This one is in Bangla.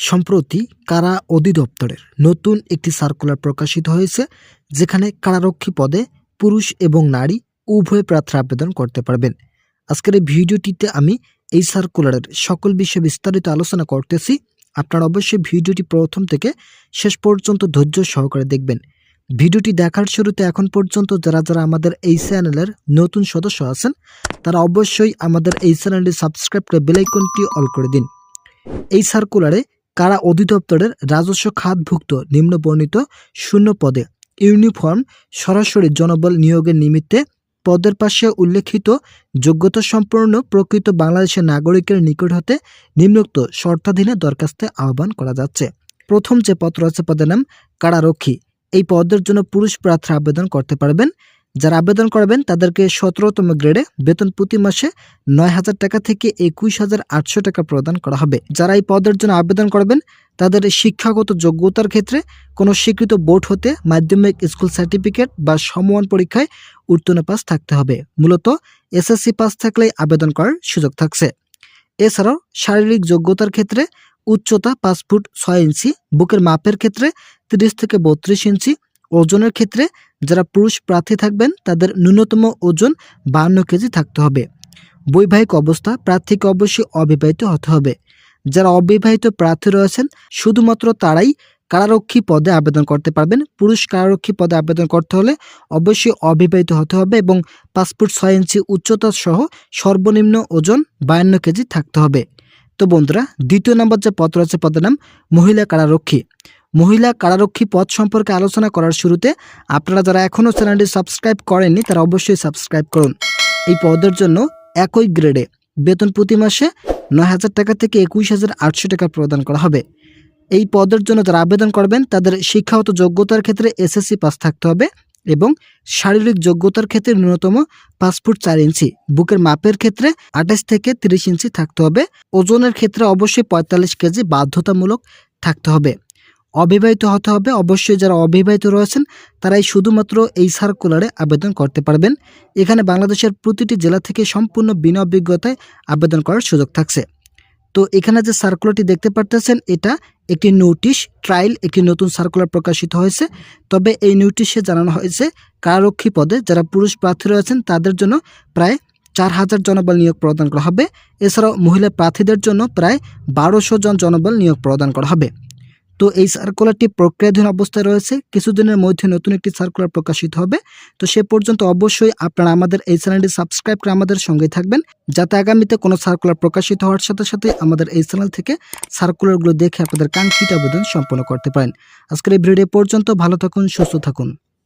সম্প্রতি কারা অধিদপ্তরের নতুন একটি সার্কুলার প্রকাশিত হয়েছে, যেখানে কারারক্ষী পদে পুরুষ এবং নারী উভয় প্রার্থী আবেদন করতে পারবেন। আজকের এই ভিডিওটিতে আমি এই সার্কুলারের সকল বিষয়ে বিস্তারিত আলোচনা করতেছি। আপনারা অবশ্যই ভিডিওটি প্রথম থেকে শেষ পর্যন্ত ধৈর্য সহকারে দেখবেন। ভিডিওটি দেখার শুরুতে এখন পর্যন্ত যারা আমাদের এই চ্যানেলের নতুন সদস্য আছেন, তারা অবশ্যই আমাদের এই চ্যানেলটি সাবস্ক্রাইব করে বেল আইকনটি অল করে দিন। এই সার্কুলারে কারা অধিদপ্তরের রাজস্ব খাতভুক্ত নিম্নবর্ণিত শূন্য পদে ইউনিফর্ম সরাসরি জনবল নিয়োগের নিমিত্তে পদের পাশে উল্লেখিত যোগ্যতা সম্পন্ন প্রকৃত বাংলাদেশের নাগরিকের নিকট হতে নিম্নোক্ত শর্তাধীনে দরখাস্তে আহ্বান করা যাচ্ছে। প্রথম যে পদ রয়েছে পদের নাম কারারক্ষী। এই পদের জন্য পুরুষ প্রার্থী আবেদন করতে পারবেন। যারা আবেদন করবেন তাদেরকে 17তম গ্রেডে বেতন প্রতি মাসে 9,000 টাকা থেকে 21,800 টাকা প্রদান করা হবে। যারা এই পদের জন্য আবেদন করবেন তাদের শিক্ষাগত যোগ্যতার ক্ষেত্রে কোনো স্বীকৃত বোর্ড হতে মাধ্যমিক স্কুল সার্টিফিকেট বা সমমান পরীক্ষায় উত্তীর্ণ পাস থাকতে হবে। মূলত এসএসসি পাস থাকলেই আবেদন করার সুযোগ থাকছে। এছাড়াও শারীরিক যোগ্যতার ক্ষেত্রে উচ্চতা 5 ফুট 6 ইঞ্চি, বুকের মাপের ক্ষেত্রে 30 থেকে 32 ইঞ্চি, ওজনের ক্ষেত্রে যারা পুরুষ প্রার্থী থাকবেন তাদের ন্যূনতম ওজন 52 কেজি থাকতে হবে। বৈবাহিক অবস্থা প্রার্থীকে অবশ্যই অবিবাহিত হতে হবে। যারা অবিবাহিত প্রার্থী রয়েছেন শুধুমাত্র তারাই কারারক্ষী পদে আবেদন করতে পারবেন। পুরুষ কারারক্ষী পদে আবেদন করতে হলে অবশ্যই অবিবাহিত হতে হবে এবং 5 ফুট 6 ইঞ্চি উচ্চতা সহ সর্বনিম্ন ওজন 52 কেজি থাকতে হবে। তো বন্ধুরা, দ্বিতীয় নম্বর যে পদ রয়েছে পদের নাম মহিলা কারারক্ষী। মহিলা কারারক্ষী পদ সম্পর্কে আলোচনা করার শুরুতে আপনারা যারা এখনও চ্যানেলটি সাবস্ক্রাইব করেননি তারা অবশ্যই সাবস্ক্রাইব করুন। এই পদের জন্য একই গ্রেডে বেতন প্রতি মাসে 9,000 টাকা থেকে 21,800 টাকা প্রদান করা হবে। এই পদের জন্য যারা আবেদন করবেন তাদের শিক্ষাগত যোগ্যতার ক্ষেত্রে এসএসসি পাস থাকতে হবে এবং শারীরিক যোগ্যতার ক্ষেত্রে ন্যূনতম 5 ফুট 4 ইঞ্চি, বুকের মাপের ক্ষেত্রে 28 থেকে 30 ইঞ্চি থাকতে হবে। ওজনের ক্ষেত্রে অবশ্যই 45 কেজি বাধ্যতামূলক থাকতে হবে। অবিবাহিত হতে হবে। অবশ্যই যারা অবিবাহিত রয়েছেন তারাই শুধুমাত্র এই সার্কুলারে আবেদন করতে পারবেন। এখানে বাংলাদেশের প্রতিটি জেলা থেকে সম্পূর্ণ বিনা অভিজ্ঞতায় আবেদন করার সুযোগ থাকছে। তো এখানে যে সার্কুলারটি দেখতে পারতেছেন এটা একটি নোটিশ ট্রায়াল, একটি নতুন সার্কুলার প্রকাশিত হয়েছে। তবে এই নোটিশে জানানো হয়েছে কারারক্ষী পদে যারা পুরুষ প্রার্থী রয়েছেন তাদের জন্য প্রায় 4,000 জনবল নিয়োগ প্রদান করা হবে। এছাড়াও মহিলা প্রার্থীদের জন্য প্রায় 1200 জন জনবল নিয়োগ প্রদান করা হবে। তো এই সার্কুলারটি প্রক্রিয়াধীন অবস্থায় রয়েছে। কিছুদিনের মধ্যে নতুন একটি সার্কুলার প্রকাশিত হবে। তো সে পর্যন্ত অবশ্যই আপনারা আমাদের এই চ্যানেলটি সাবস্ক্রাইব করে আমাদের সঙ্গেই থাকবেন, যাতে আগামীতে কোনো সার্কুলার প্রকাশিত হওয়ার সাথে সাথে আমাদের এই চ্যানেল থেকে সার্কুলারগুলো দেখে আপনাদের কাঙ্ক্ষিত আবেদন সম্পন্ন করতে পারেন। আজকের এই ভিডিও পর্যন্ত ভালো থাকুন, সুস্থ থাকুন।